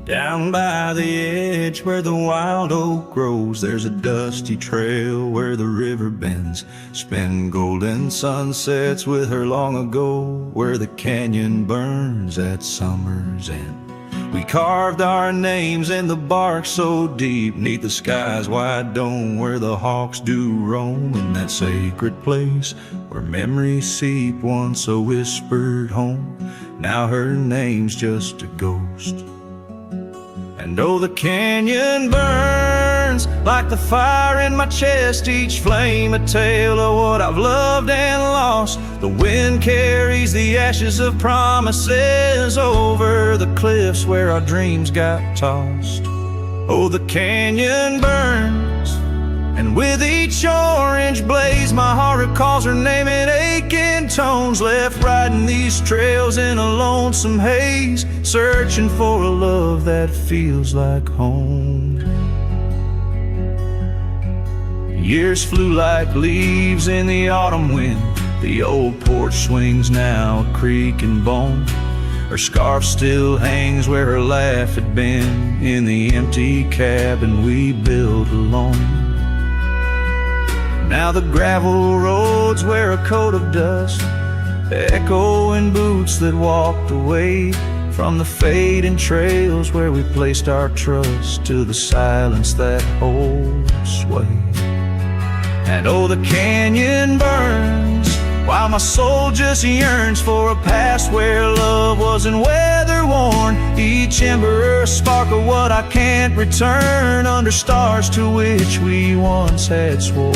Down by the edge where the wild oak grows, there's a dusty trail where the river bends, spin golden sunsets with her long ago, where the canyon burns at summer's end. We carved our names in the bark so deep, 'neath the sky's wide dome, where the hawks do roam, in that sacred place where memories seep, once a whispered home, now her name's just a ghost. And oh, the canyon burns like the fire in my chest, each flame a tale of what I've loved and lost. The wind carries the ashes of promises over the cliffs where our dreams got tossed. Oh, the canyon burns, and with each orange blaze my heart recalls her name in aching tones, left riding these trails in a lonesome haze, searching for a love that feels like home. Years flew like leaves in the autumn wind, the old porch swings now a creak and bone. Her scarf still hangs where her laugh had been, in the empty cabin we built alone. Now the gravel roads wear a coat of dust, echoing boots that walked away from the fading trails where we placed our trust, to the silence that holds sway. And oh, the canyon burns while my soul just yearns for a past where love wasn't weather worn, each ember a spark of what I can't return, under stars to which we once had sworn.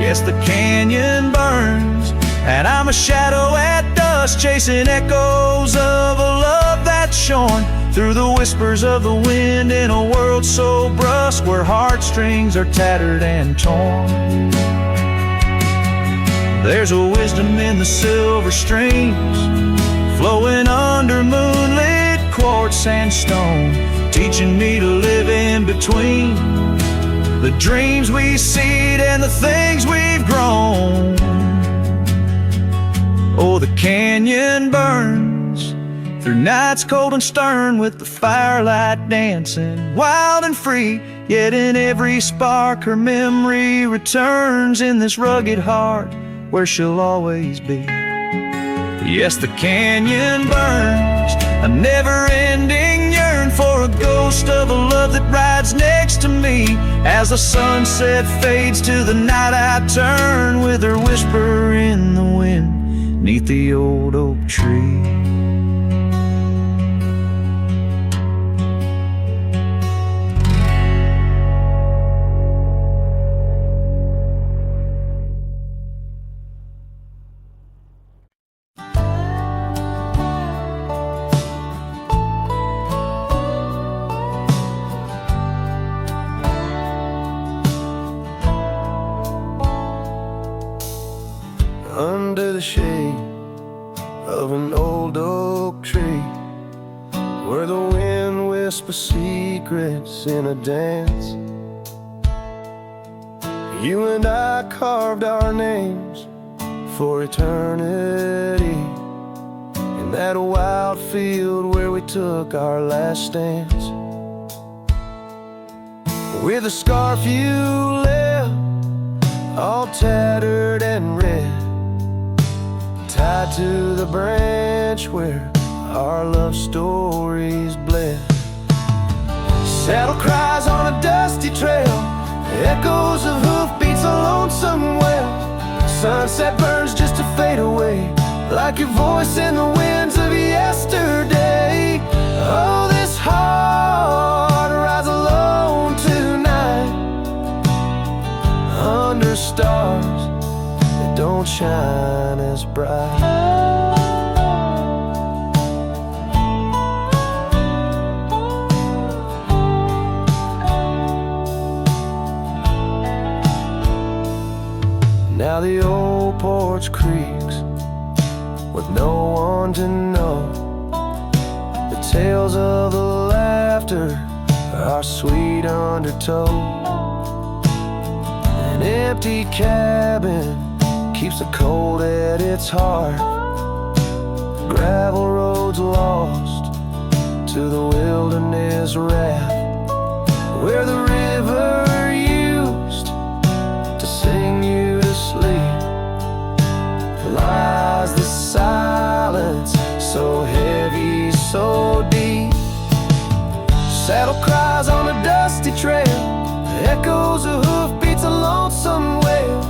Yes, the canyon burns, and I'm a shadow at dusk, chasing echoes of a love that's shorn through the whispers of the wind, in a world so brusque where heartstrings are tattered and torn. There's a wisdom in the silver streams flowing under moonlit quartz and stone, teaching me to live in between the dreams we seed and the things we've grown. Oh, the canyon burns through nights cold and stern, with the firelight dancing wild and free, yet in every spark her memory returns, in this rugged heart where she'll always be. Yes, the canyon burns, a never-ending yearn for a ghost of a love that rides next to me. As the sunset fades to the night I turn, with her whisper in the wind 'neath the old oak tree. Under the shade of an old oak tree, where the wind whispers secrets in a dance, you and I carved our names for eternity, in that wild field where we took our last stance. With a scarf you left, all tattered and red, tied to the branch where our love stories bled. Saddle cries on a dusty trail, echoes of hoofbeats, a lonesome wail. Sunset burns just to fade away, like your voice in the winds of yesterday. Oh, this heart rides alone tonight, under stars that don't shine as bright. Now the old porch creaks with no one to know. The tales of the laughter are sweet undertow. An empty cabin keeps the cold at its heart. Gravel roads lost to the wilderness raft, where the river used to sing you to sleep, lies the silence, so heavy, so deep. Saddle cries on a dusty trail, echoes of hoofbeats, a lonesome wail.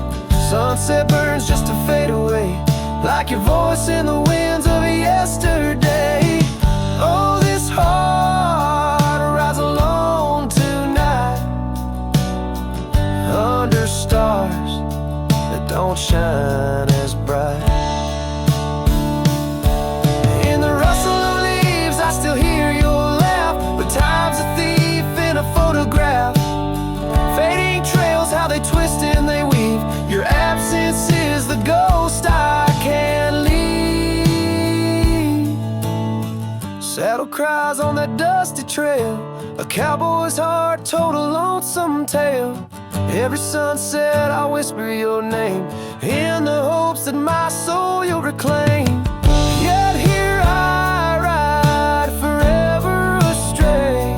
Sunset burns just to fade away, like your voice in the winds of yesterday. Oh, this heart rides alone tonight, under stars that don't shine as bright. In the rustle of leaves I still hear your laugh, but time's a thief in a photograph. Fading trails, how they twist and they weave. Your absence is the ghost I can't leave. Saddle cries on that dusty trail, a cowboy's heart told a lonesome tale. Every sunset I whisper your name, in the hopes that my soul you'll reclaim. Yet here I ride forever astray,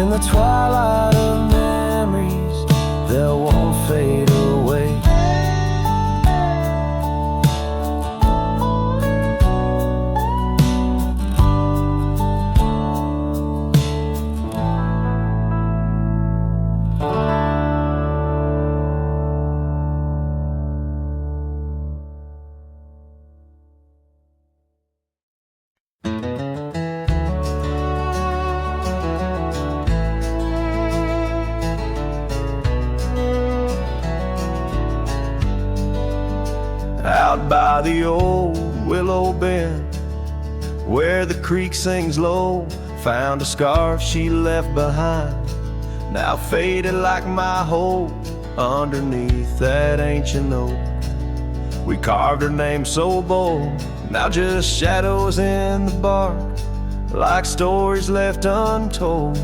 in the twilight of memories that won't fade away. Out by the old willow bend, where the creek sings low, found a scarf she left behind, now faded like my hope, underneath that ancient oak. We carved her name so bold, now just shadows in the bark, like stories left untold.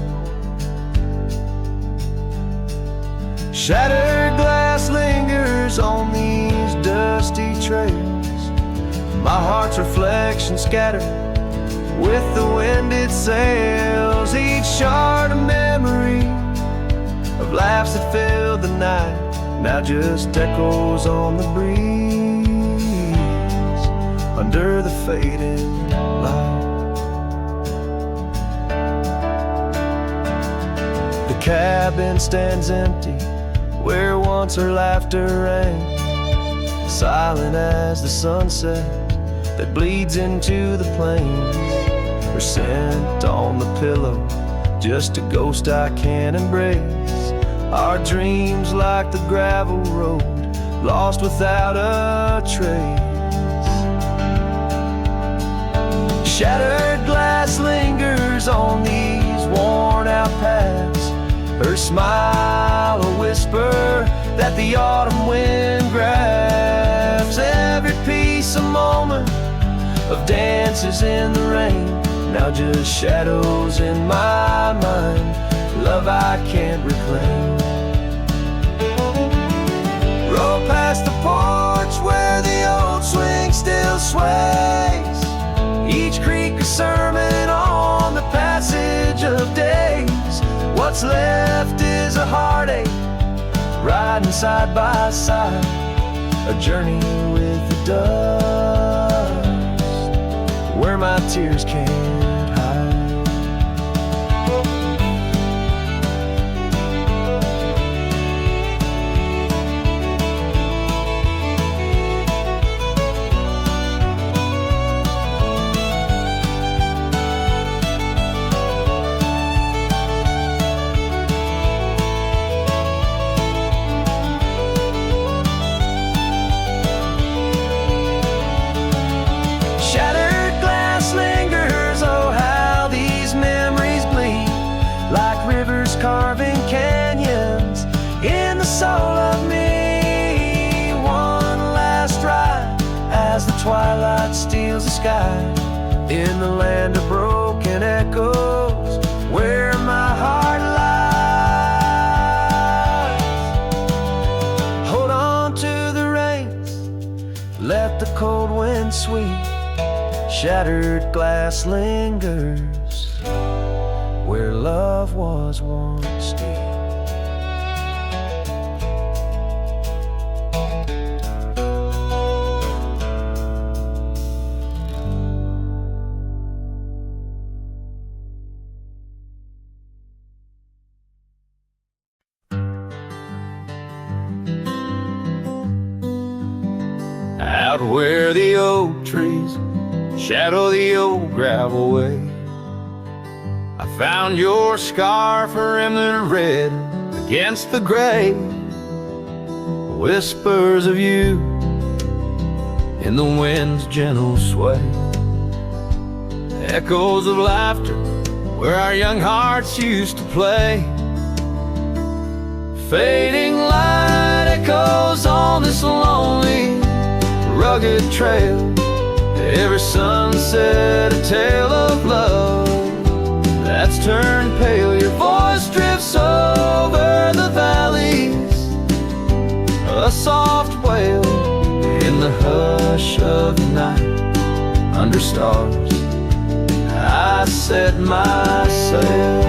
Shattered glass lingers on these dusty trails, my heart's reflection scattered with the wind it sails. Each shard a memory of laughs that filled the night, now just echoes on the breeze under the fading light. The cabin stands empty where once her laughter rang, silent as the sunset that bleeds into the plains. Her scent on the pillow, just a ghost I can't embrace. Our dreams like the gravel road, lost without a trace. Shattered glass lingers on these worn out paths, her smile a whisper that the autumn wind grabs. Every piece a moment of dances in the rain, now just shadows in my mind, love I can't reclaim. Roll past the porch where the old swing still sways, each creek a sermon on the passage of days. What's left is a heartache, riding side by side, a journey with the dust, where my tears can't hide. Carving canyons in the soul of me. One last ride as the twilight steals the sky, in the land of broken echoes where my heart lies. Hold on to the reins, let the cold wind sweep, Shattered glass lingers where love was once deep. Out where the oak trees shadow the old gravel way, I found your scarf remnant red against the gray. Whispers of you in the wind's gentle sway, echoes of laughter where our young hearts used to play. Fading light echoes on this lonely, rugged trail. Every sunset a tale of love that's turned pale. Your voice drifts over the valleys, a soft wail in the hush of the night. Under stars I set my sail.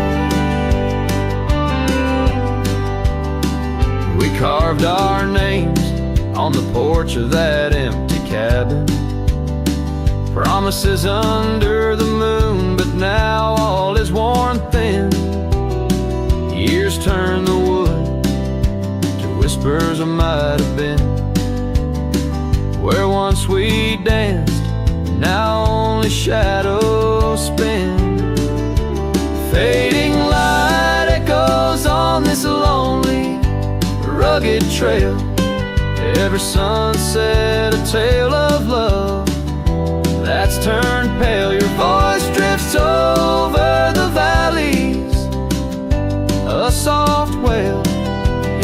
We carved our names on the porch of that empty cabin, promises under the moon, but now all is worn thin. Years turn the wood to whispers of might have been. Where once we danced, now only shadows spin. Fading light echoes on this lonely, rugged trail. Every sunset a tale of love that's turned pale. Your voice drifts over the valleys, a soft wail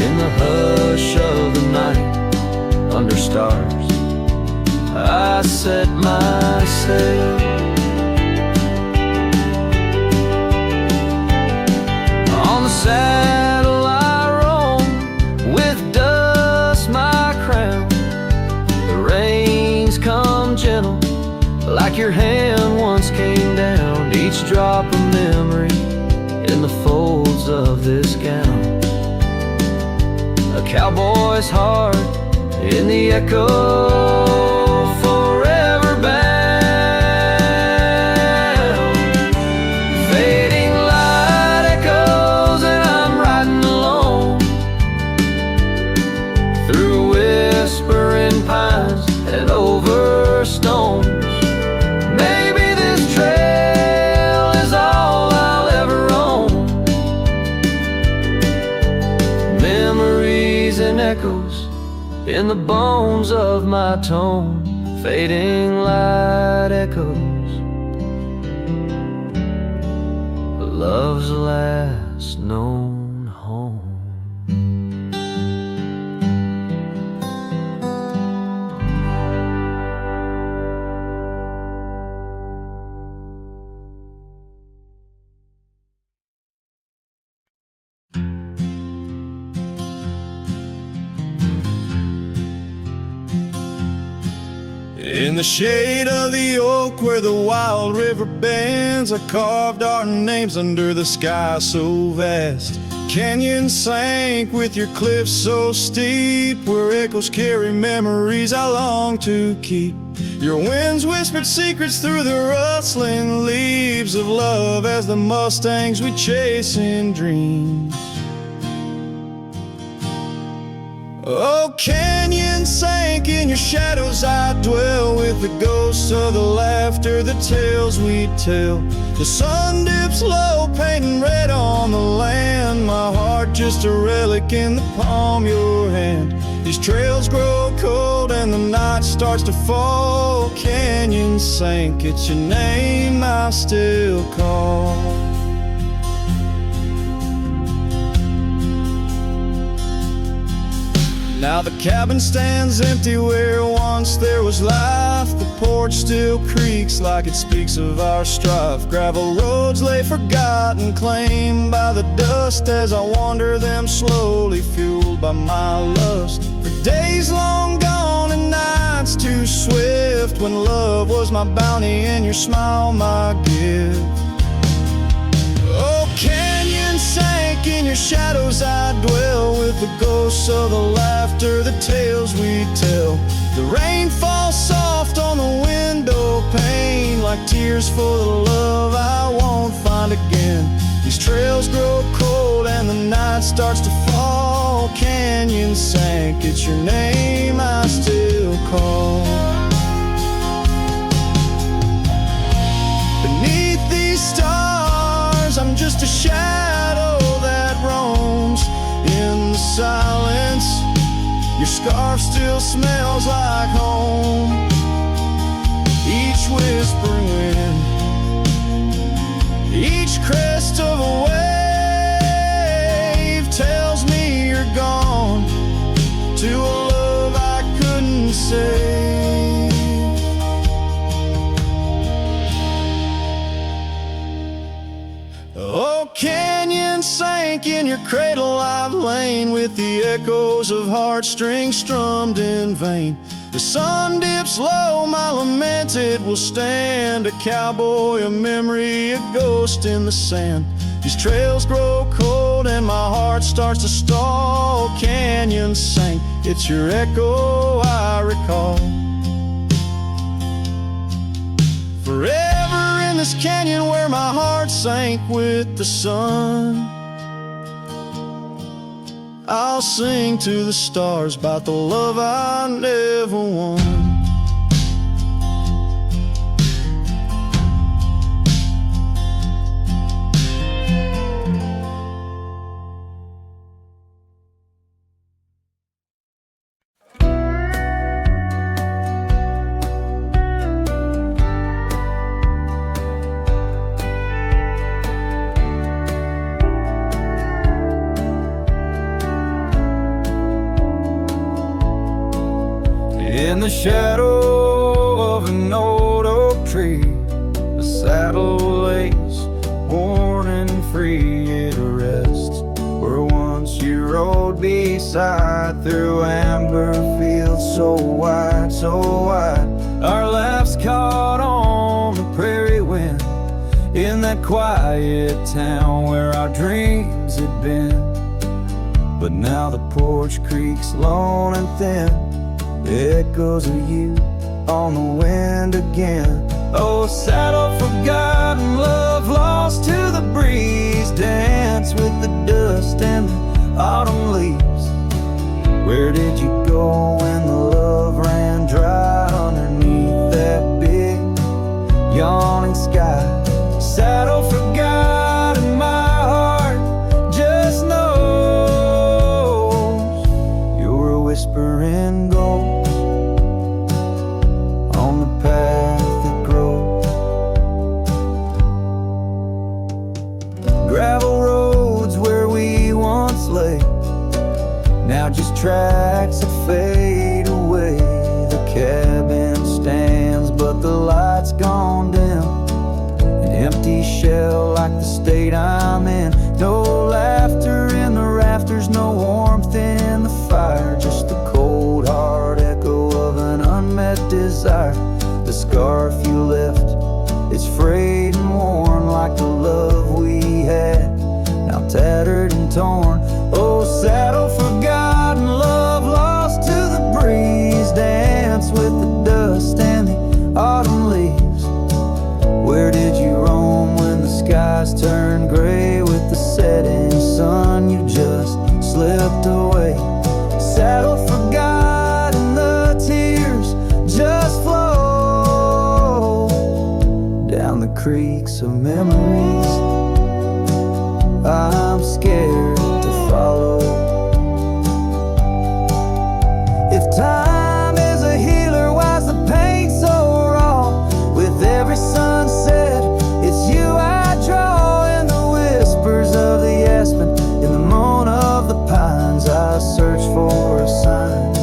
in the hush of the night. Under stars I set my sail. On the saddle I roam, with dust my crown. The rains come gentle, like your hand once came down. Each drop a memory in the folds of this gown. A cowboy's heart in the echo, forever bound. Fading light echoes and I'm riding alone through whispering pines and over stones. Echoes in the bones of my tone. Fading light echoes, love's last known home. In the shade of the oak where the wild river bends, I carved our names under the sky so vast. Canyons sank with your cliffs so steep, where echoes carry memories I long to keep. Your winds whispered secrets through the rustling leaves of love as the mustangs we chase in dreams. Oh, canyon sank in your shadows, I dwell with the ghosts of the laughter, the tales we tell. The sun dips low, painting red on the land, my heart just a relic in the palm of your hand. These trails grow cold and the night starts to fall. Canyon sank, it's your name I still call. Now the cabin stands empty where once there was life. The porch still creaks like it speaks of our strife. Gravel roads lay forgotten, claimed by the dust, as I wander them slowly, fueled by my lust. For days long gone and nights too swift, when love was my bounty and your smile my gift. Oh, canyon sank in your shadows I dwell, with the ghosts of the laughter, the tales we tell. The rain falls soft on the window pane, like tears for the love I won't find again. These trails grow cold and the night starts to fall. Canyon sank, it's your name I still call. Beneath these stars, I'm just a shadow that roams in the silence. Your scarf still smells like home. Each whispering wind, each crest of a wave tells me you're gone to a love I couldn't save. Oh, canyon sank in your cradle I've lain, with the echoes of heartstrings strummed in vain. The sun dips low, my lament it will stand, a cowboy, a memory, a ghost in the sand. These trails grow cold and my heart starts to stall. Canyon sank, it's your echo I recall. Forever in this canyon where my heart sank with the sun, I'll sing to the stars about the love I never won. In the shadow of an old oak tree, a saddle lays worn and free. It rests where once you rode beside, through amber fields so wide, so wide. Our laughs caught on the prairie wind, in that quiet town where our dreams had been. But now the porch creaks lone and thin, echoes of you on the wind again. Oh, saddle forgotten, love lost to the breeze, dance with the dust and the autumn leaves. Where did you go when the love ran dry underneath that big yawning sky? Saddle forgotten, my heart just knows you're a whispering ghost on the path that grows. Gravel roads where we once lay, now just tracks that fade away. The cabin stands but the light's gone dim, an empty shell like the state I'm in. No laughter in the rafters, no warmth in the fire, just the cold hard echo of an unmet desire. The scarf you left, it's frayed and worn like the love we had, now tattered and torn. Oh, saddle forgotten, love lost to the breeze, dance with the dust and the autumn leaves. Where did you roam when the skies turned gray? With the setting sun you just slipped away. Saddle forgotten, the tears just flow down the creeks of memories I'm scared to follow. If time is a healer, why's the pain so raw? With every sunset, it's you I draw. In the whispers of the aspen, in the moan of the pines, I search for a sign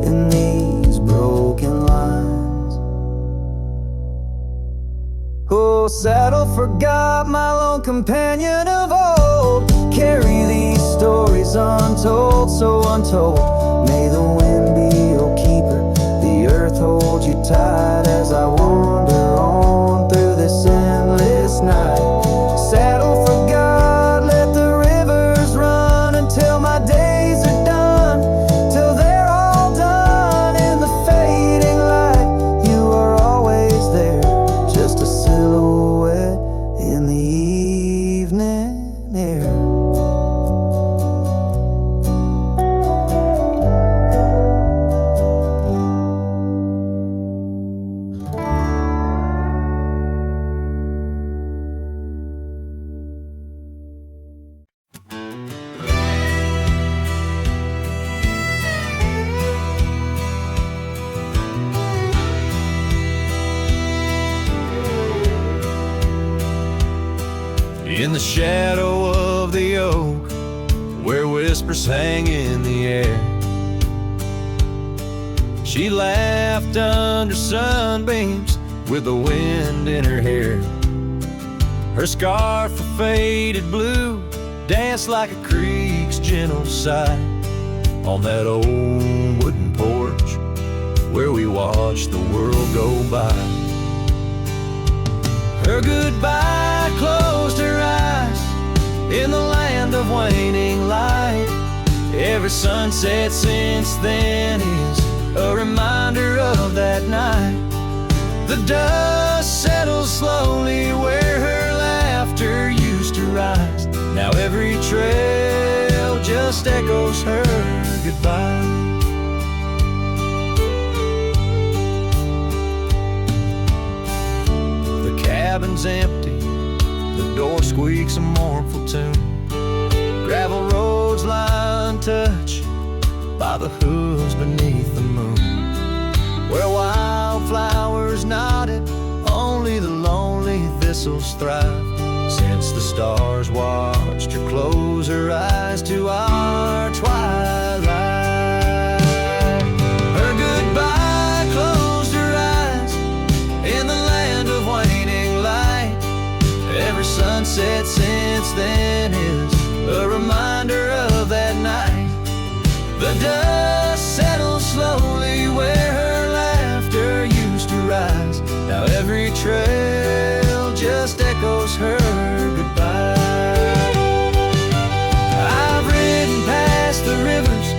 in these broken lines. Oh, saddle forgot, my lone companion of old, carry these stories untold, so untold. May the wind be your keeper, the earth hold you tight In the shadow of the oak, where whispers hang in the air, she laughed under sunbeams with the wind in her hair. Her scarf of faded blue danced like a creek's gentle sigh on that old wooden porch where we watched the world go by. Her goodbye closed her eyes in the land of waning light. Every sunset since then is a reminder of that night. The dust settles slowly where her laughter used to rise. Now every trail just echoes her goodbye. The cabin's empty, the door squeaks a mournful tune. Gravel roads lie untouched by the hooves beneath the moon. Where wildflowers nodded, only the lonely thistles thrive. Since the stars watched her close her eyes to our twilight. Her goodbye closed her eyes in the land of waning light. Every sunset since then is a reminder of that night. The dust settles slowly where her laughter used to rise. Now every trail just echoes her goodbye. I've ridden past the rivers,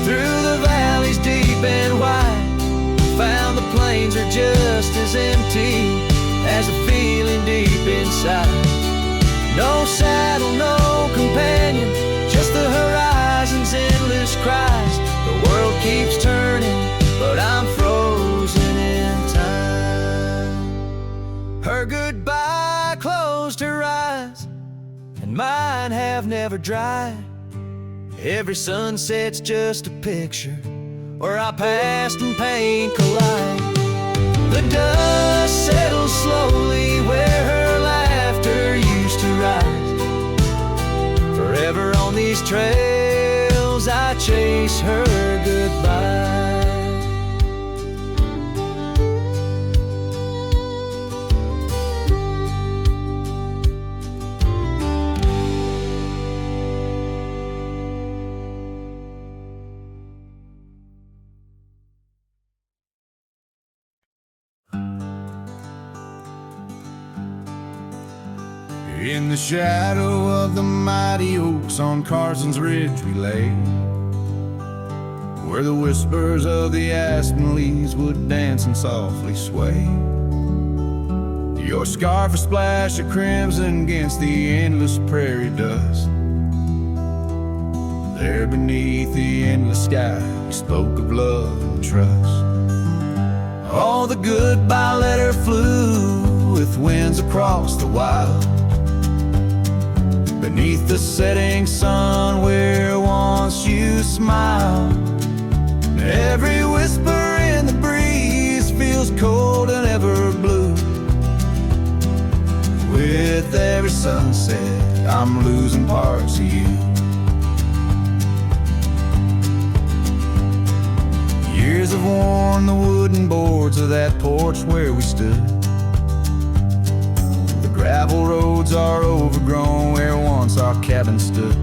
through the valleys deep and wide, found the plains are just as empty as a feeling deep inside. No saddle, no companion, just the horizon's endless cries. The world keeps turning, but I'm frozen in time. Her goodbye closed her eyes, and mine have never dried. Every sunset's just a picture where our past and pain collide. The dust settles slowly where her laughter used to rise. Forever on these trails I chase her goodbye. In the shadow of the mighty oaks on Carson's Ridge we lay, where the whispers of the aspen leaves would dance and softly sway. Your scarf a splash of crimson against the endless prairie dust. There beneath the endless sky we spoke of love and trust. All the goodbye letter flew with winds across the wild, beneath the setting sun where once you smiled. Every whisper in the breeze feels cold and ever blue. With every sunset I'm losing parts of you. Years have worn the wooden boards of that porch where we stood. The gravel roads are overgrown where once our cabin stood.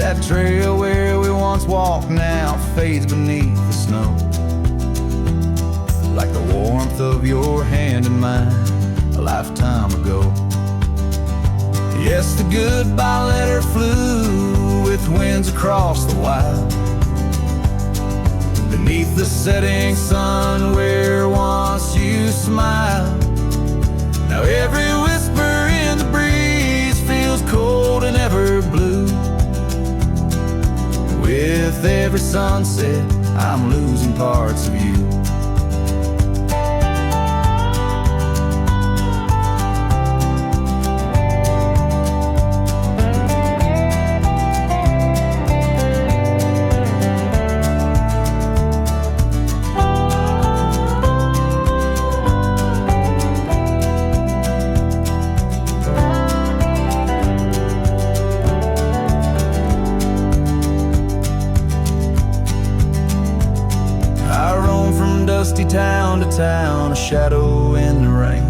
That trail where we once walked now fades beneath the snow, like the warmth of your hand in mine a lifetime ago. Yes, the goodbye letter flew with winds across the wild, beneath the setting sun where once you smiled. Now every whisper in the breeze feels cold and ever blue. With every sunset I'm losing parts of you. dusty town to town, a shadow in the rain.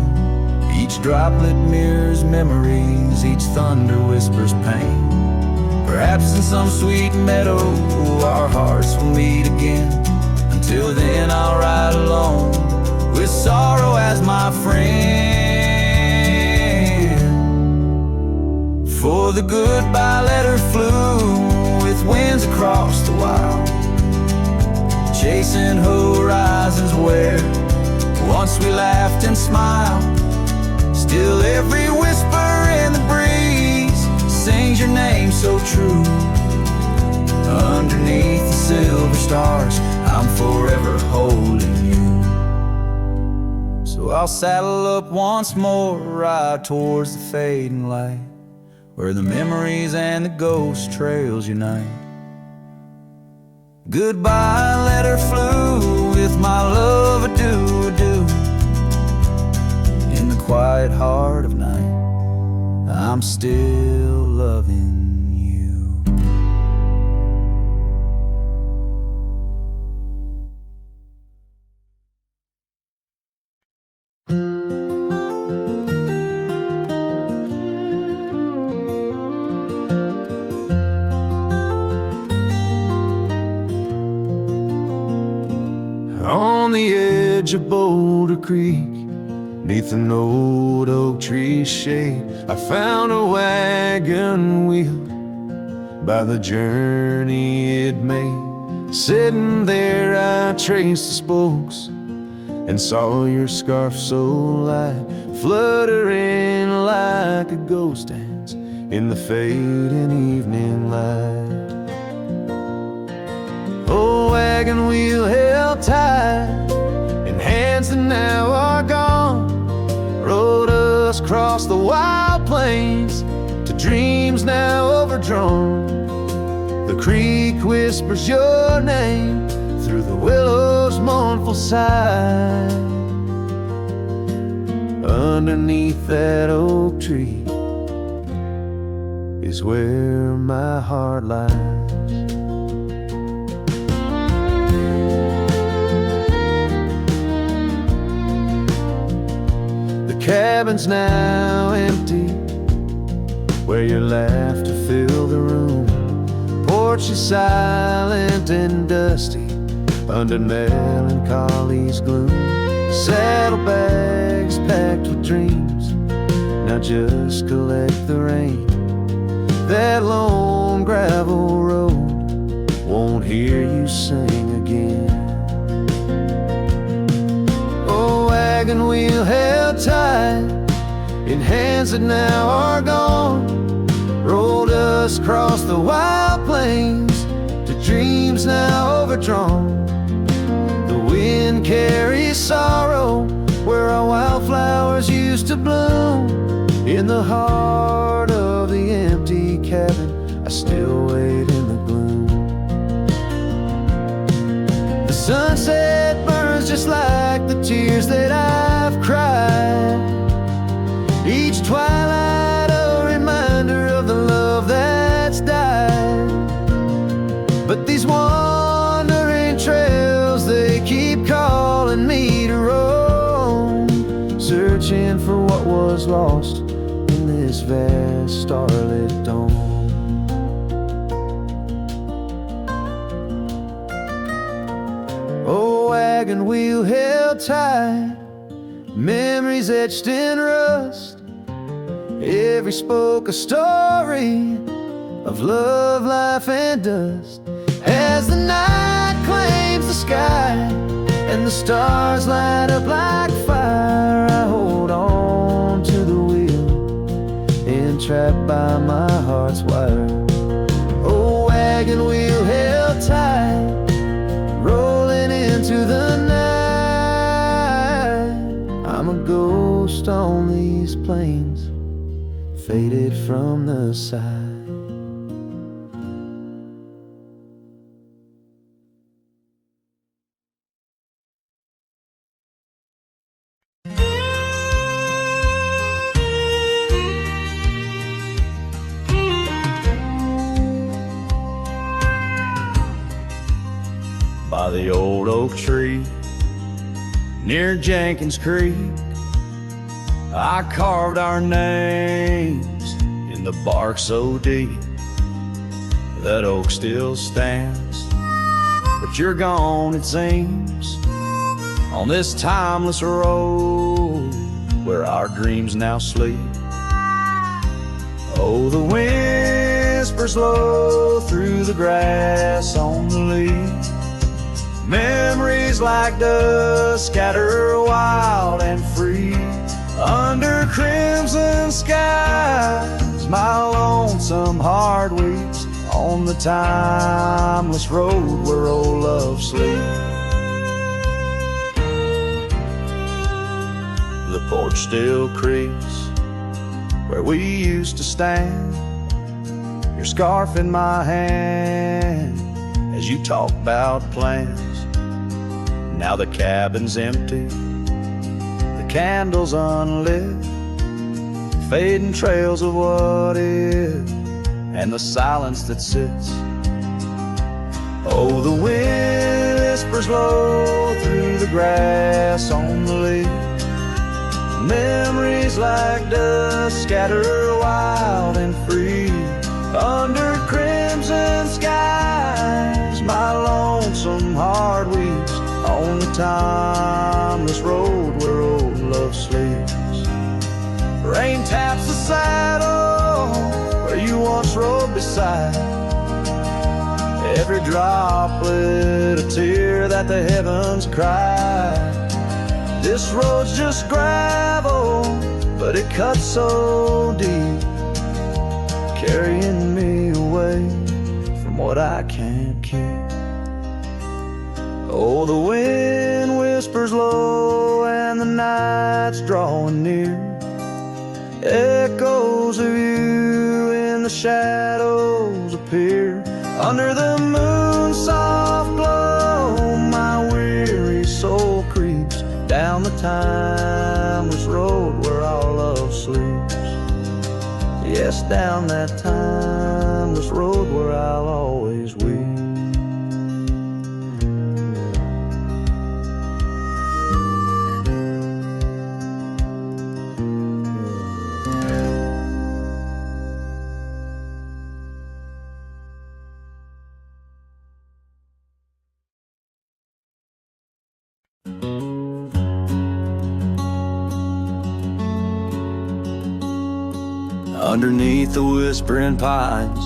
Each droplet mirrors memories, each thunder whispers pain. Perhaps in some sweet meadow our hearts will meet again. Until then I'll ride alone with sorrow as my friend. For the goodbye letter flew with winds across the wild, chasing horizons where once we laughed and smiled. Still every whisper in the breeze sings your name so true. Underneath the silver stars, I'm forever holding you. So I'll saddle up once more, ride towards the fading light, where the memories and the ghost trails unite. Goodbye letter flew with my love, adieu, adieu. In the quiet heart of night, I'm still loving you. On the edge of Boulder Creek, neath an old oak tree's shade, I found a wagon wheel by the journey it made. Sitting there I traced the spokes and saw your scarf so light, fluttering like a ghost dance in the fading evening light. Oh, wagon wheel held tight in hands that now are gone, rode us across the wild plains to dreams now overdrawn. The creek whispers your name through the willow's mournful sigh. Underneath that oak tree is where my heart lies. The cabin's now empty, where your laughter filled the room. Porch is silent and dusty under melancholy's gloom. Saddlebags packed with dreams now just collect the rain. That lone gravel road won't hear you sing again. Oh, wagon wheel held tight in hands that now are gone, rolled us across the wild plains to dreams now overdrawn. The wind carries sorrow where our wildflowers used to bloom. In the heart of the empty cabin, I still wait in the gloom. The sunset burns just like the tears that I've cried. Each twilight a reminder of the love that's died. But these wandering trails, they keep calling me to roam, searching for what was lost in this vast starlit dome. Oh, wagon wheel held tight, memories etched in rust, every spoke a story of love, life, and dust. As the night claims the sky and the stars light up like fire, I hold on to the wheel, entrapped by my heart's wire. Oh, wagon wheel held tight, rolling into the night. I'm a ghost on these plains, faded from the side. By the old oak tree, near Jenkins Creek. I carved our names in the bark so deep that oak still stands. But you're gone, it seems, on this timeless road where our dreams now sleep. Oh, the whispers blow through the grass on the leaf. Memories like dust scatter wild and free. Under crimson skies, my lonesome heart weeps on the timeless road where old love sleeps. The porch still creaks where we used to stand, your scarf in my hand as you talk about plans. Now the cabin's empty, the candles unlit, fading trails of what is, and the silence that sits. Oh, the whispers blow through the grass on the leaf. Memories like dust scatter wild and free. Under crimson skies, my lonesome heart weeps on the timeless road where old love sleeps. Rain taps the saddle where you once rode beside. Every droplet a tear that the heavens cried. This road's just gravel, but it cuts so deep, carrying me away from what I can't keep. Oh, the wind whispers low and the night's drawing near. Echoes of you in the shadows appear. Under the moon's soft glow, my weary soul creeps down the timeless road where our love sleeps. Yes, down that timeless road where I'll always weep. Underneath the whispering pines,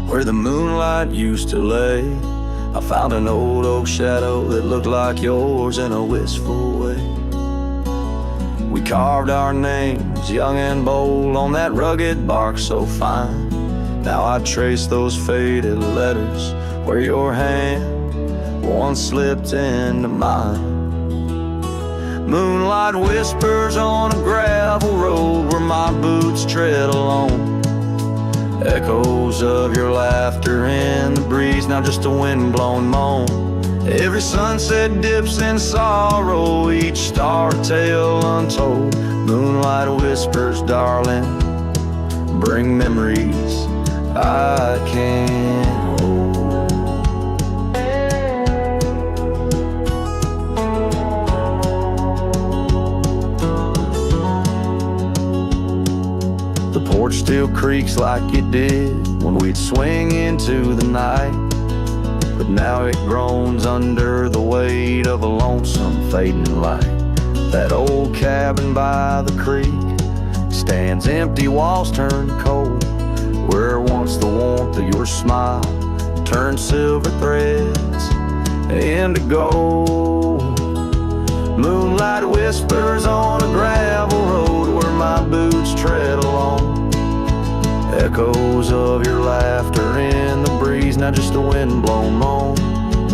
where the moonlight used to lay, I found an old oak shadow that looked like yours in a wistful way. We carved our names, young and bold, on that rugged bark so fine. Now I trace those faded letters where your hand once slipped into mine. Moonlight whispers on a gravel road where my boots tread alone. Echoes of your laughter in the breeze, now just a wind-blown moan. Every sunset dips in sorrow, each star tale untold. Moonlight whispers, darling, bring memories I can't hold. The porch still creaks like it did when we'd swing into the night, but now it groans under the weight of a lonesome fading light. That old cabin by the creek stands empty, walls turn cold, where once the warmth of your smile turned silver threads into gold. Moonlight whispers on a gravel road where my boots tread along. Echoes of your laughter in the breeze, now just a wind-blown moan.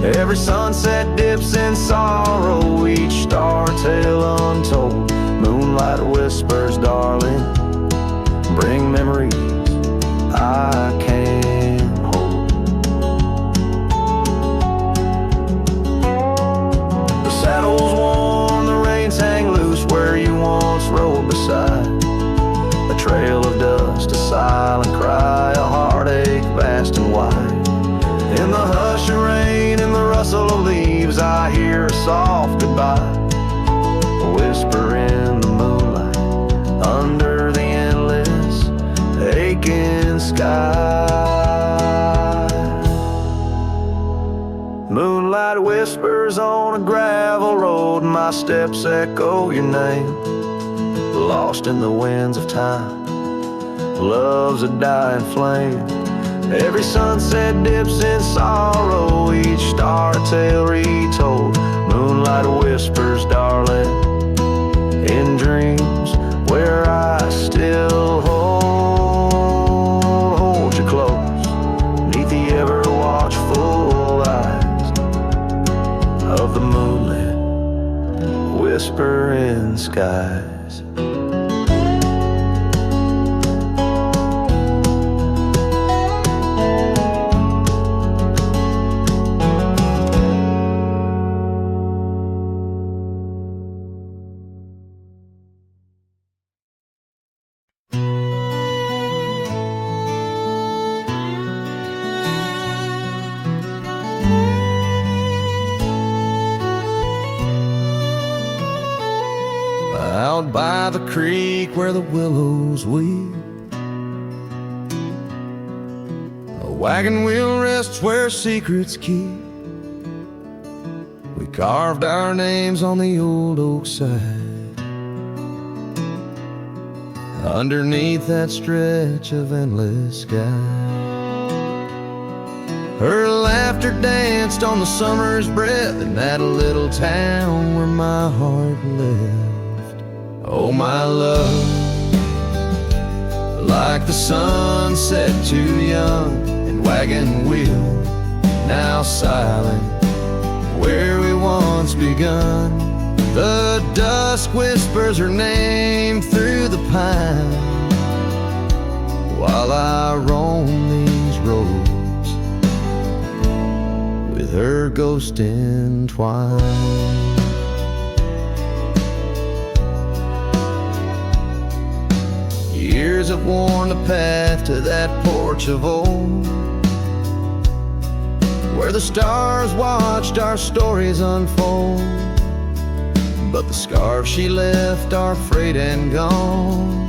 Every sunset dips in sorrow, each star tale untold. Moonlight whispers, darling, bring memories I can't hold. The saddle's worn, the reins hang loose where you once rode beside. A trail of dust, a silent cry, a heartache vast and wide. In the hush of rain, in the rustle of leaves, I hear a soft goodbye. aching sky. Moonlight whispers on a gravel road, my steps echo your name. Lost in the winds of time, love's a dying flame. Every sunset dips in sorrow, each star a tale retold. Moonlight whispers, darling, in dreams where I still hold you close, neath the ever watchful eyes of the moonlit whispering skies. Out by the creek where the willows weep, a wagon wheel rests where secrets keep. We carved our names on the old oak side, underneath that stretch of endless sky. Her laughter danced on the summer's breath in that little town where my heart lived. Oh, my love, like the sunset too young, and wagon wheel now silent where we once begun. The dusk whispers her name through the pine while I roam these roads with her ghost entwined. Years have worn the path to that porch of old, where the stars watched our stories unfold. But the scars she left are frayed and gone,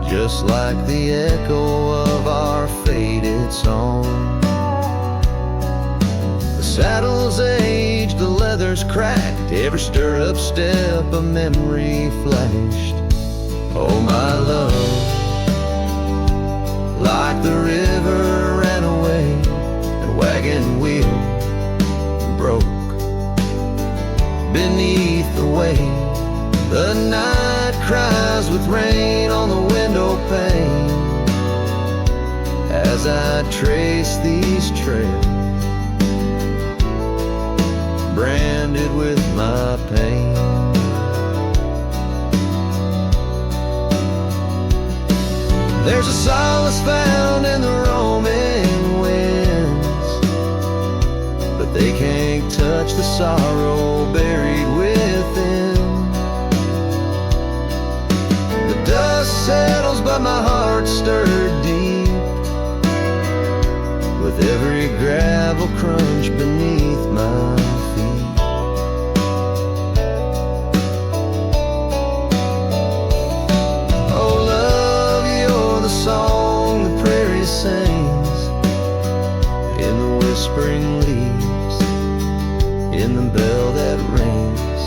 just like the echo of our faded song. The saddle's aged, the leather's cracked, every stirrup step a memory flashed. Oh, my love, like the river ran away, the wagon wheel broke beneath the weight. The night cries with rain on the window pane as I trace these trails, branded with my pain. There's a solace found in the roaming winds, but they can't touch the sorrow buried within. The dust settles but my heart stirred deep with every gravel crunch beneath my feet. Song the prairie sings in the whispering leaves, in the bell that rings.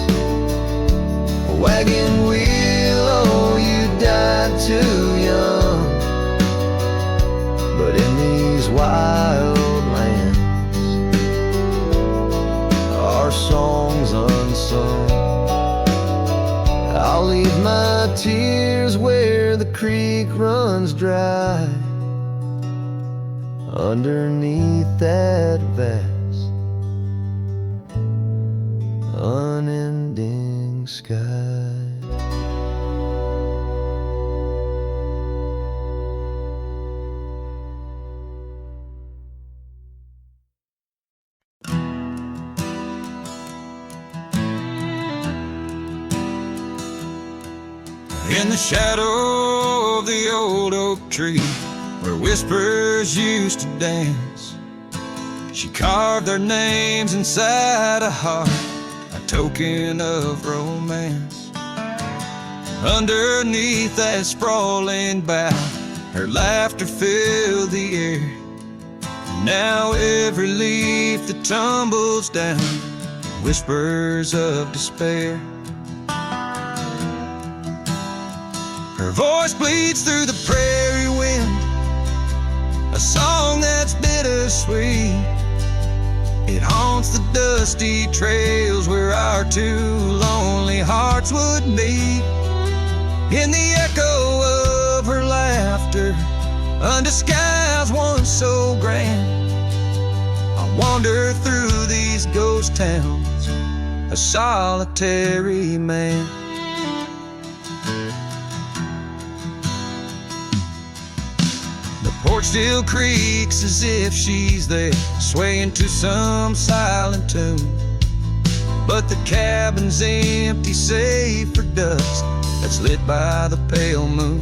A wagon wheel, oh, you died too young, but in these wild lands our songs unsung. I'll leave my tears where the creek runs dry, underneath that vast, unending sky. In the shadow of the old oak tree, where whispers used to dance, she carved their names inside a heart, a token of romance. Underneath that sprawling bough, her laughter filled the air. Now every leaf that tumbles down whispers of despair. Her voice bleeds through the prairie wind, a song that's bittersweet. It haunts the dusty trails where our two lonely hearts would meet. In the echo of her laughter, under skies once so grand, I wander through these ghost towns, a solitary man. The porch still creaks as if she's there, swaying to some silent tune. But the cabin's empty save for dust that's lit by the pale moon.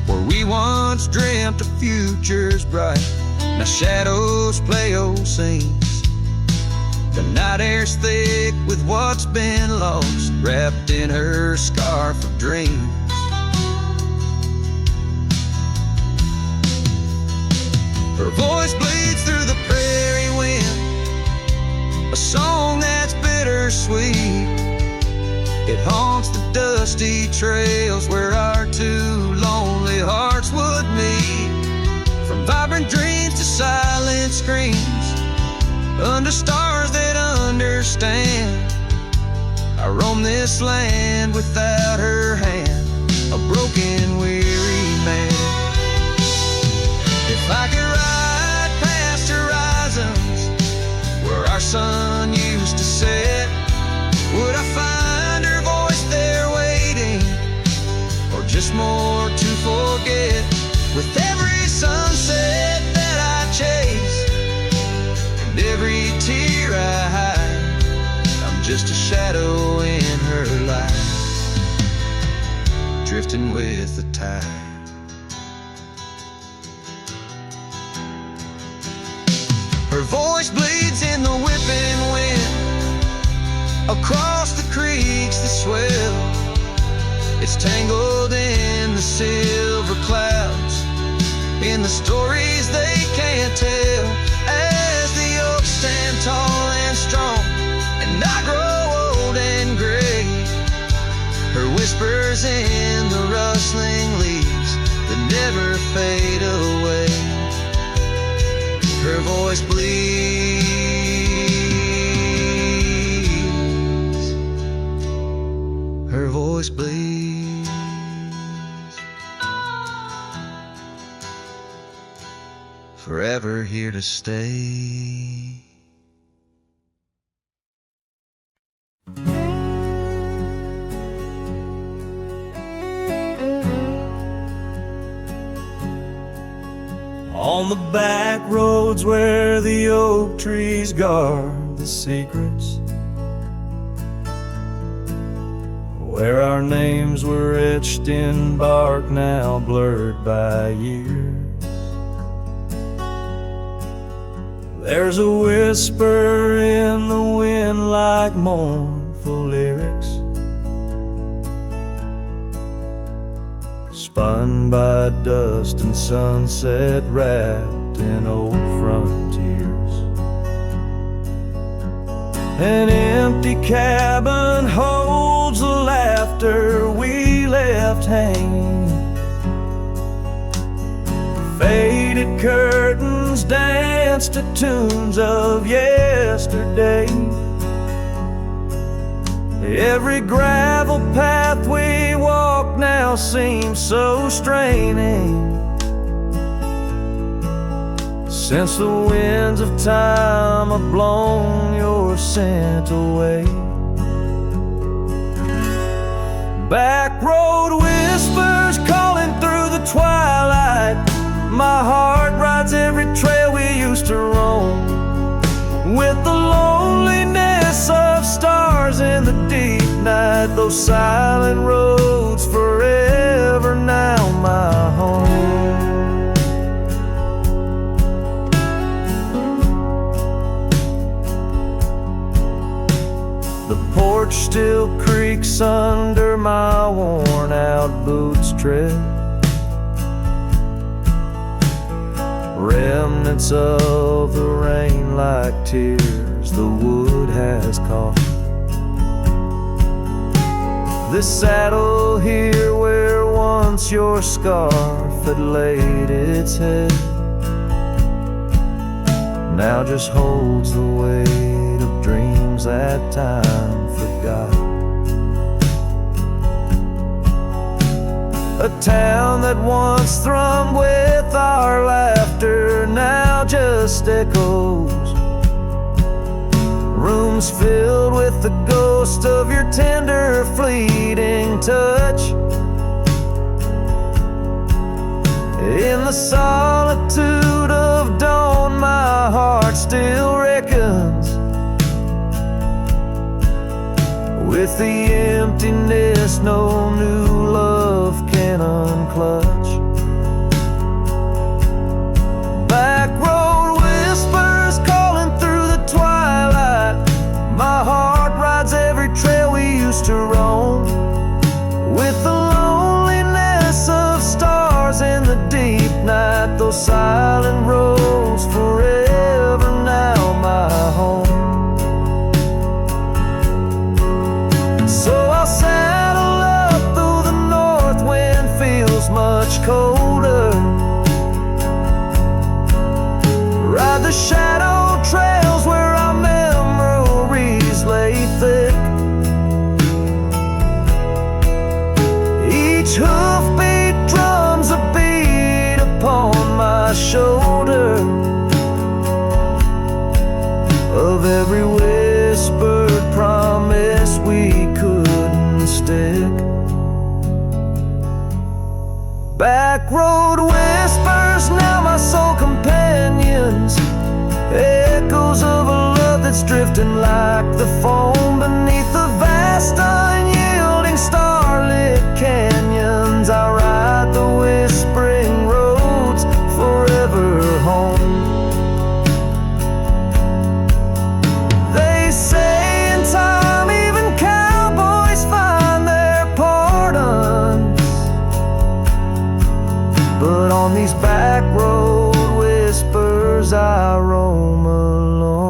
Where we once dreamt of futures bright, now shadows play old scenes. The night air's thick with what's been lost, wrapped in her scarf of dreams. Her voice bleeds through the prairie wind, a song that's bittersweet. It haunts the dusty trails where our two lonely hearts would meet. From vibrant dreams to silent screams, under stars that understand, I roam this land without her hand, a broken, weary man. If I could ride past horizons where our sun used to set, would I find her voice there waiting, or just more to forget? With every sunset that I chase and every tear I hide, I'm just a shadow in her life, drifting with the tide. Her voice bleeds in the whipping wind, across the creeks that swell. It's tangled in the silver clouds, in the stories they can't tell. As the oaks stand tall and strong, and I grow old and gray, her whispers in the rustling leaves that never fade away. Her voice bleeds, her voice bleeds, forever here to stay. On the back roads where the oak trees guard the secrets, where our names were etched in bark now blurred by years, there's a whisper in the wind like mournful lyrics, spun by dust and sunset, wrapped in old frontiers. An empty cabin holds the laughter we left hanging. Faded curtains dance to tunes of yesterday. Every gravel path we walk now seems so straining, since the winds of time have blown your scent away. Back road whispers calling through the twilight, my heart rides every trail we used to roam, with the loneliness of stars in the deep night. Those silent roads forever now my home. The porch still creaks under my worn out boots tread. Remnants of the rain like tears the wood has caught. This saddle here where once your scarf had laid its head now just holds the weight of dreams that time forgot. A town that once thrummed with our laughter now just echoes. Rooms filled with the ghost of your tender, fleeting touch. In the solitude of dawn, my heart still reckons with the emptiness no new love can unclutch. Back road whispers calling through the twilight. My heart rides every trail we used to roam, with the loneliness of stars in the deep night. Those silent roads forever now my home. So I'll saddle up through the north wind feels much colder. Ride the shadow trails where our memories lay thick. Each hoofbeat drums a beat upon my shoulder of every whispered promise we couldn't stick. Back road whispers, now my soul companions, echoes of a love that's drifting like the foam beneath the vast unyielding starlit canyons. I ride the whispering roads forever home. They say in time even cowboys find their pardons, but on these back road whispers I roam alone.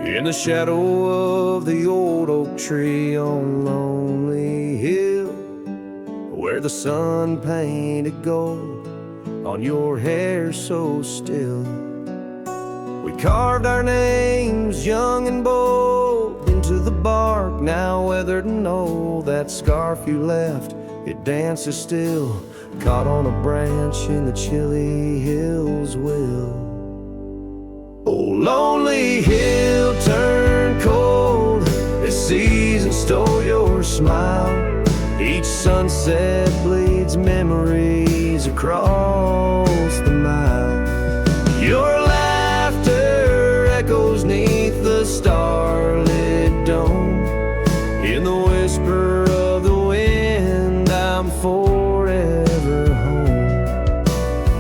In the shadow of the old oak tree on Lonely Hill, where the sun painted gold on your hair so still, we carved our names young and bold into the bark, now weathered and old. That scarf you left, it dances still, caught on a branch in the chilly hills will. Oh, lonely hill turned cold, this season stole your smile. Each sunset bleeds memories across the mile. Your laughter echoes neath the starlit dome. In the whisper of the wind, I'm forever home.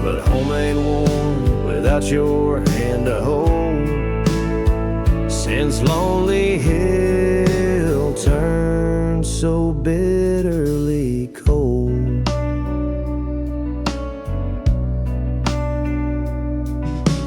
But home ain't warm without your hand to hold, since Lonely Hill turned so bitterly cold.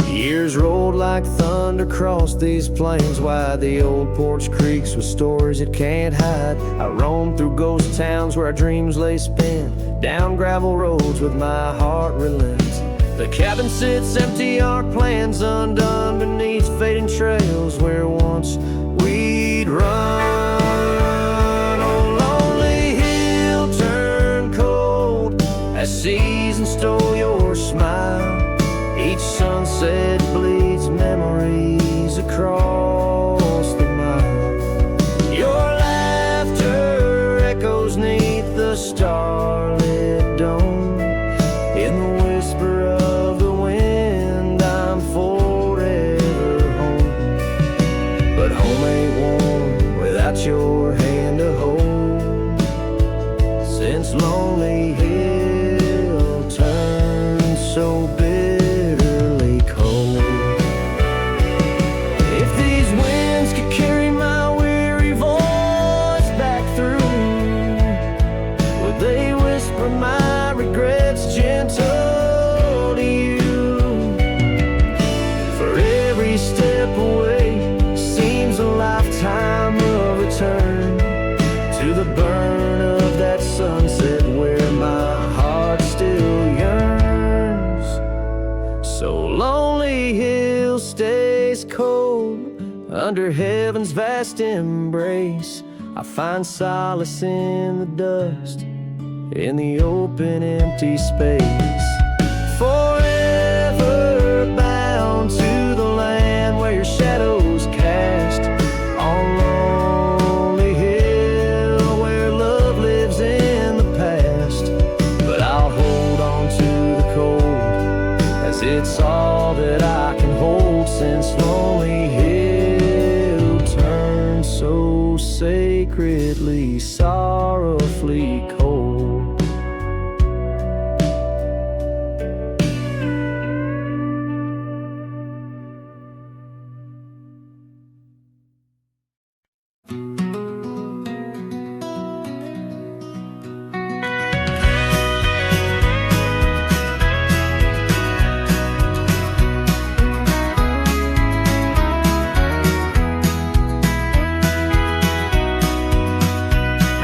Years rolled like thunder across these plains, why the old porch creaks with stories it can't hide. I roam through ghost towns where our dreams lay spent, down gravel roads with my heart relents. The cabin sits empty, our plans undone beneath fading trails where once we'd run. Oh, Lonely Hill turned cold as seasons stole your smile. Each sunset bleeds memories across the mile. Your laughter echoes neath the starlit dome. In the whisper of the wind, I'm forever home. But home ain't warm without your hand to hold, since Lonely Hill turned so bitterly cold. If these winds could carry my weary voice back through, would they whisper my regrets gentle to you? For every step away seems a lifetime of return to the burn of that sunset where my heart still yearns. So Lonely Hill stays cold under heaven's vast embrace. I find solace in the dust, in the open empty space. Forever bound to the land where your shadows cast on Lonely Hill, where love lives in the past. But I'll hold on to the cold, as it's all that I can hold, since Lonely Hill turned so sacredly, sorrowfully cold.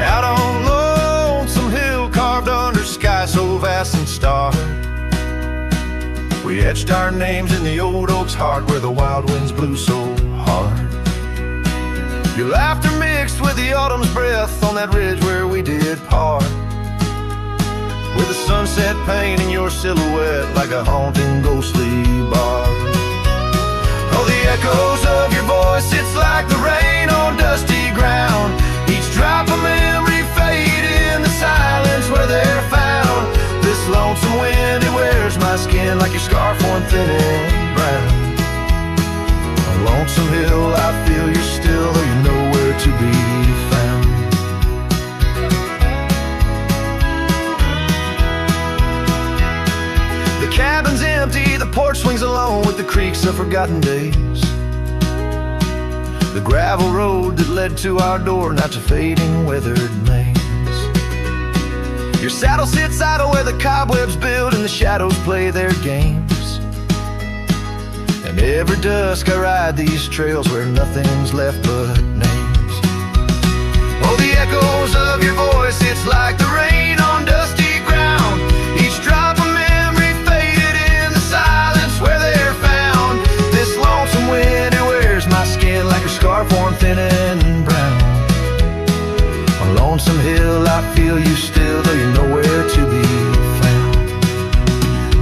Out on Lonesome Hill, carved under sky so vast and starry, we etched our names in the old oak's heart where the wild winds blew so hard. Your laughter mixed with the autumn's breath on that ridge where we did part, with the sunset painting your silhouette like a haunting ghostly bar. Oh, the echoes of your voice, it's like the rain on dusty ground. Each drop of memory fade in the silence where they're found. This lonesome wind, it wears my skin like your scarf worn thin and brown. On Lonesome Hill, I feel you still, though you're nowhere to be found. The cabin's empty, the porch swings alone with the creaks of forgotten days. The gravel road that led to our door, now to fading weathered lanes. Your saddle sits idle where the cobwebs build and the shadows play their games. And every dusk I ride these trails where nothing's left but names. Oh, the echoes of your voice, it's like the rain on dusty ground. Each drop of memory faded in the silence where they're found. This lonesome wind, it wears my skin like a scarf worn thin and brown. On Lonesome Hill, I feel you still, though you're nowhere to be found.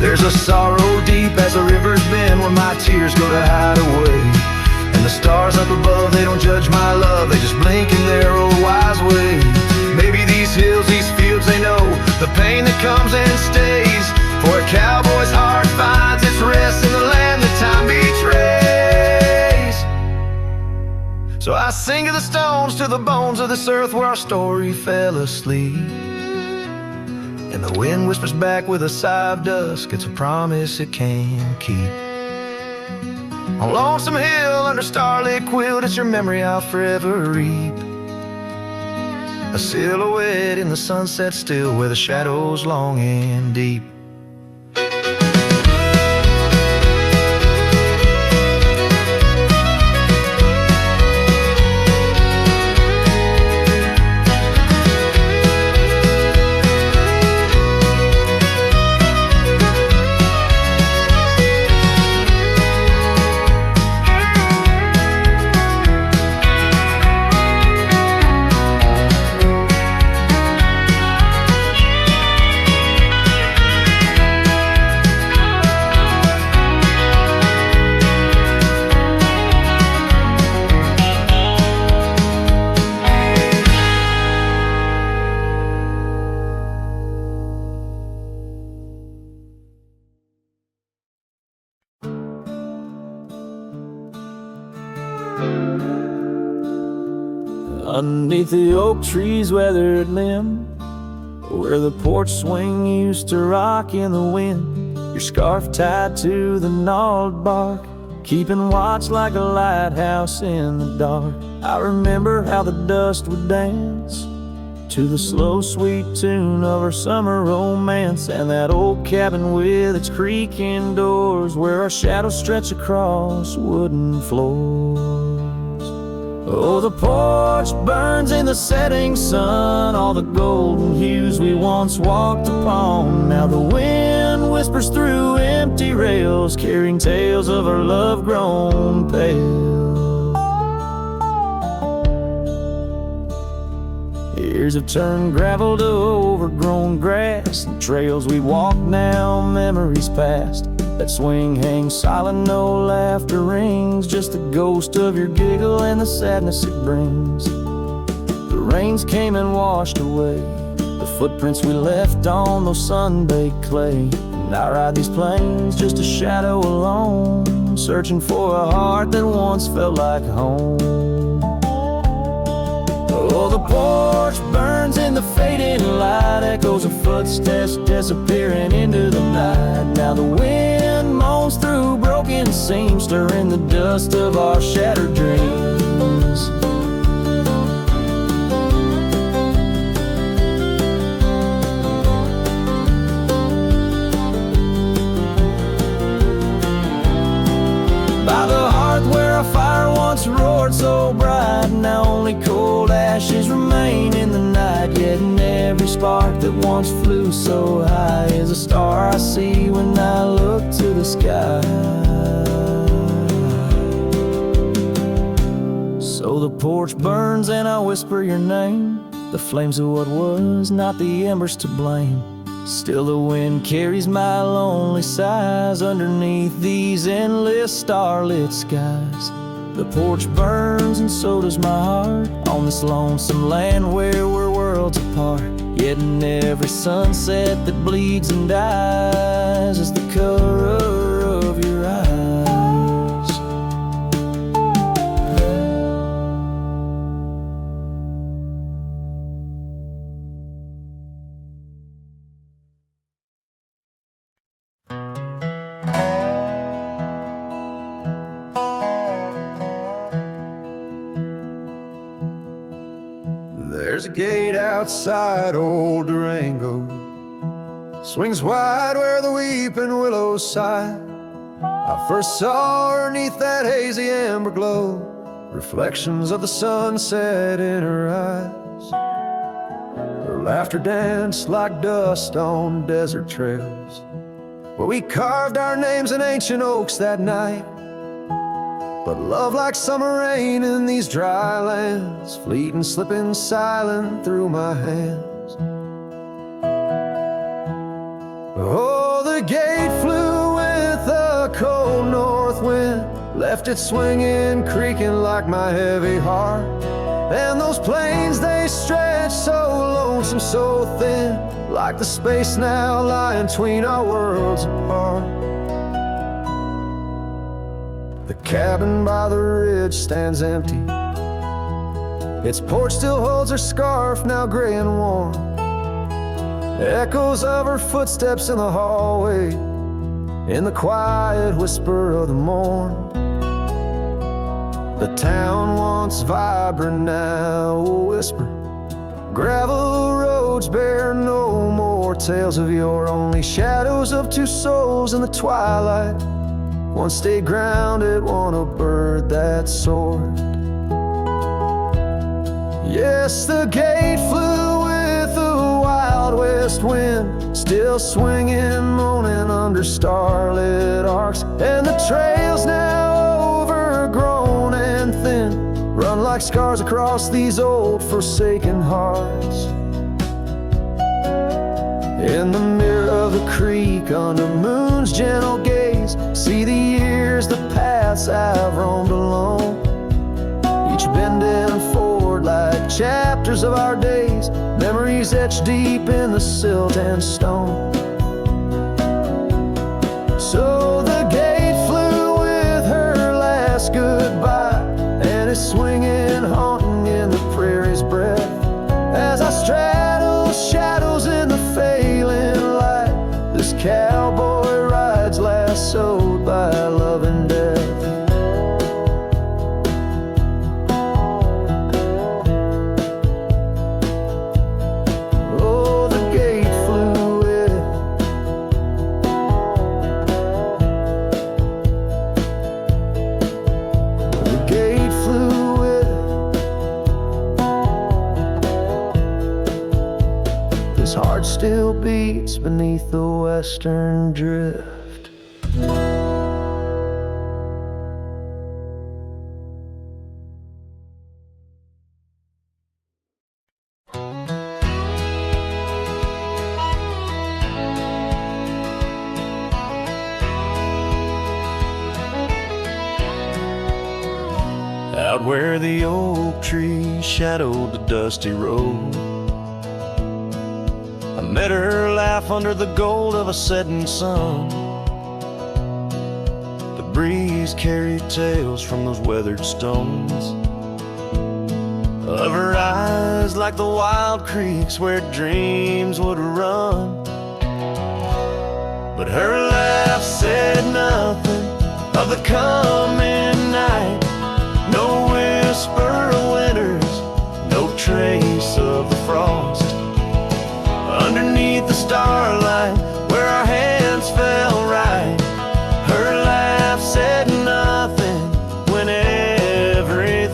There's a sorrow deep as the river's bend where my tears go to hide away. And the stars up above, they don't judge my love, they just blink in their old wise way. Maybe these hills, these fields, they know the pain that comes and stays. For a cowboy's heart finds its rest in the land that time betrays. So I sing to the stones, to the bones of this earth where our story fell asleep. And the wind whispers back with a sigh of dusk, it's a promise it can't keep. On Lonesome Hill, under starlit quilt, it's your memory I'll forever reap. A silhouette in the sunset still, where the shadows long and deep. Underneath the oak tree's weathered limb, where the porch swing used to rock in the wind, your scarf tied to the gnarled bark, keeping watch like a lighthouse in the dark. I remember how the dust would dance to the slow sweet tune of our summer romance, and that old cabin with its creaking doors where our shadows stretch across wooden floors. Oh, the porch burns in the setting sun, all the golden hues we once walked upon. Now the wind whispers through empty rails, carrying tales of our love grown pale. Years have turned gravel to overgrown grass, and trails we walk now, memories past. That swing hangs silent, no laughter rings, just the ghost of your giggle and the sadness it brings. The rains came and washed away the footprints we left on those sun-baked clay. And I ride these plains just a shadow alone, searching for a heart that once felt like home. Oh, the porch burns in the fading light, echoes of footsteps disappearing into the night. Now the wind moans through broken seams, stirring the dust of our shattered dreams. By the hearth where a fire once roared so bright, now only cold ashes remain in the night. Yet in every spark that once flew so high is a star I see when I look to the sky. So the porch burns and I whisper your name, the flames of what was, not the embers to blame. Still the wind carries my lonely sighs underneath these endless starlit skies. The porch burns and so does my heart on this lonesome land where we're worlds apart. Yet in every sunset that bleeds and dies is the color of your eyes. There's a gate outside old Durango, swings wide where the weeping willows sigh. I first saw her neath that hazy amber glow, reflections of the sunset in her eyes. Her laughter danced like dust on desert trails, where we carved our names in ancient oaks that night. But love like summer rain in these dry lands, fleeting, slipping silent through my hands. Oh, the gate flew with a cold north wind, left it swinging, creaking like my heavy heart. And those plains, they stretch so lonesome, so thin, like the space now lying between our worlds apart. The cabin by the ridge stands empty, its porch still holds her scarf, now gray and warm. Echoes of her footsteps in the hallway, in the quiet whisper of the morn. The town once vibrant, now a whisper. Gravel roads bear no more tales of yore, only shadows of two souls in the twilight. One stayed grounded, one a bird that soared. Yes, the gate flew with a wild west wind, still swinging, moaning under starlit arcs. And the trails now overgrown and thin, run like scars across these old forsaken hearts. In the mirror of the creek, under moon's gentle gaze, see the years, the paths I've roamed alone, each bending forward like chapters of our days, memories etched deep in the silt and stone. So the gate flew with her last goodbye, and it's swinging, haunting in the prairie's breath, as I straddle shadows in the his heart still beats beneath the western drift. Out where the oak tree shadowed the dusty road, I met her laugh under the gold of a setting sun. The breeze carried tales from those weathered stones, of her eyes like the wild creeks where dreams would run. But her laugh said nothing of the coming night. No whisper of winters, no trace of the frost. Underneath the starlight, where our hands fell right, her laugh said nothing when everything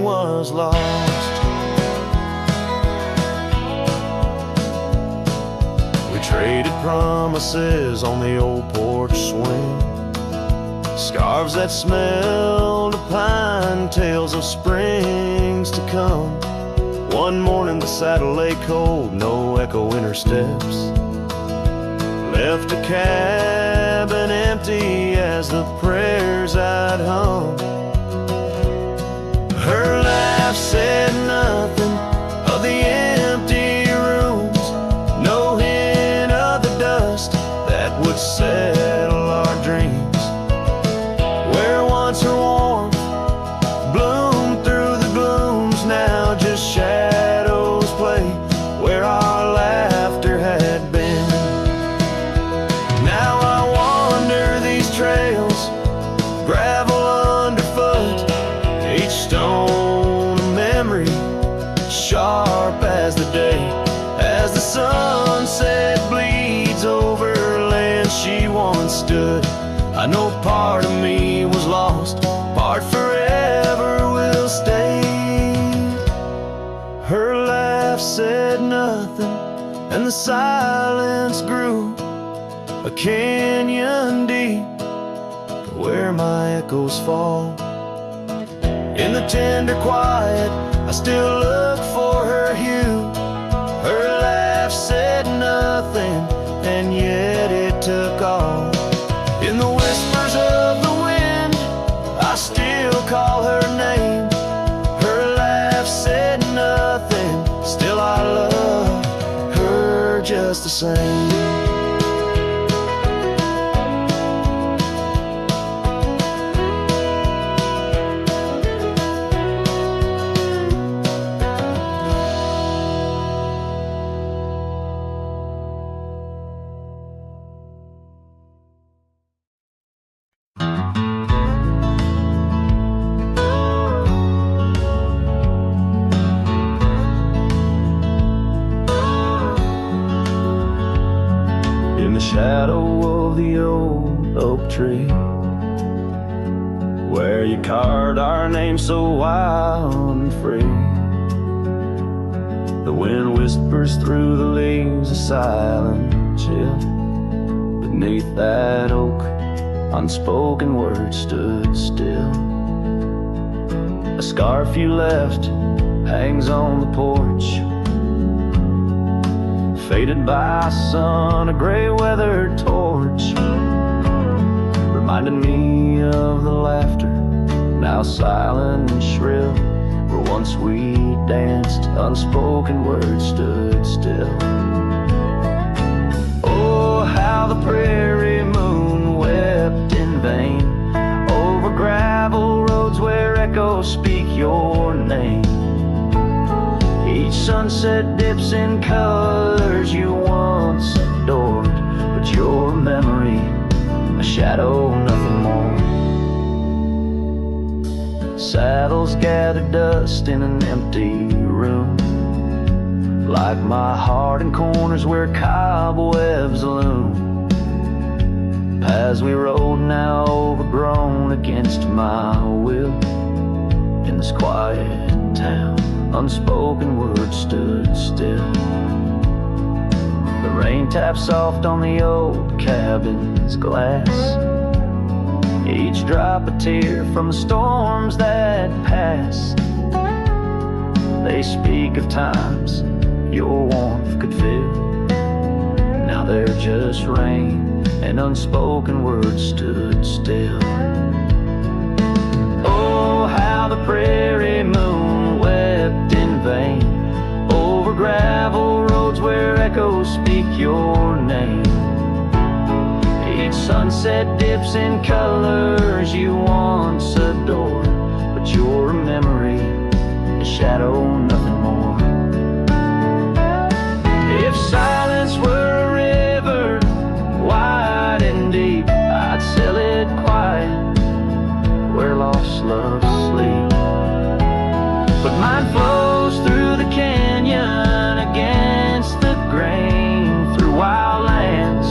was lost. We traded promises on the old porch swing, scarves that smelled of pine, tales of springs to come. One morning the saddle lay cold, no echo in her steps, left a cabin empty as the prayers I'd hung. Her laugh said nothing of the empty rooms, no hint of the dust that would settle our dreams. Where once her warmth bloomed through the glooms, now just shadows play where our laughter had been. Now I wander these trails, gravel underfoot, each stone a memory, sharp as the day, as the sunset bleeds over land she once stood. I know part of me was lost, part forever will stay. Her laugh said nothing, and the silence grew a canyon deep where my echoes fall. In the tender quiet, I still look for her hue. Her laugh said nothing, and yet it took all. In the whispers of the wind, I still call her name. Her laugh said nothing, still I love her just the same. Shadow of the old oak tree, where you carved our name so wild and free. The wind whispers through the leaves, a silent chill. Beneath that oak, unspoken words stood still. A scarf you left hangs on the porch, faded by sun, a gray weathered torch, reminding me of the laughter, now silent and shrill, where once we danced, unspoken words stood still. Oh, how the prairie moon wept in vain over gravel roads where echoes speak your name. Each sunset dips in colors you once adored, but your memory, a shadow, nothing more. Saddles gather dust in an empty room, like my heart in corners where cobwebs loom. Paths we rode now overgrown against my will. In this quiet town, unspoken words stood still. Rain taps soft on the old cabin's glass, each drop a tear from the storms that pass. They speak of times your warmth could fill. Now they're just rain, and unspoken words stood still. Oh, how the prairie moon wept in vain over gravel roads where echoes speak your name. Each sunset dips in colors you once adored, but you're a memory, a shadow, nothing more. If silence were a river, wide and deep, I'd sail it quiet where lost loves sleep. But mine flows through the canyon against the grain, through wild lands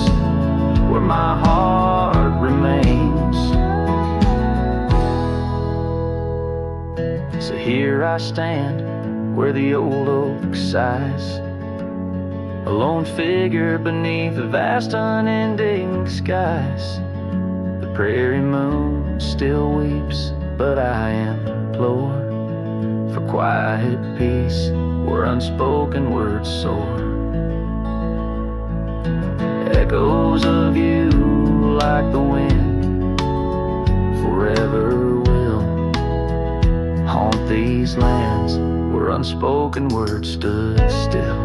where my heart remains. So here I stand where the old oak sighs, a lone figure beneath the vast unending skies. The prairie moon still weeps, but I implore for quiet peace where unspoken words soar. Echoes of you like the wind forever will haunt these lands where unspoken words stood still.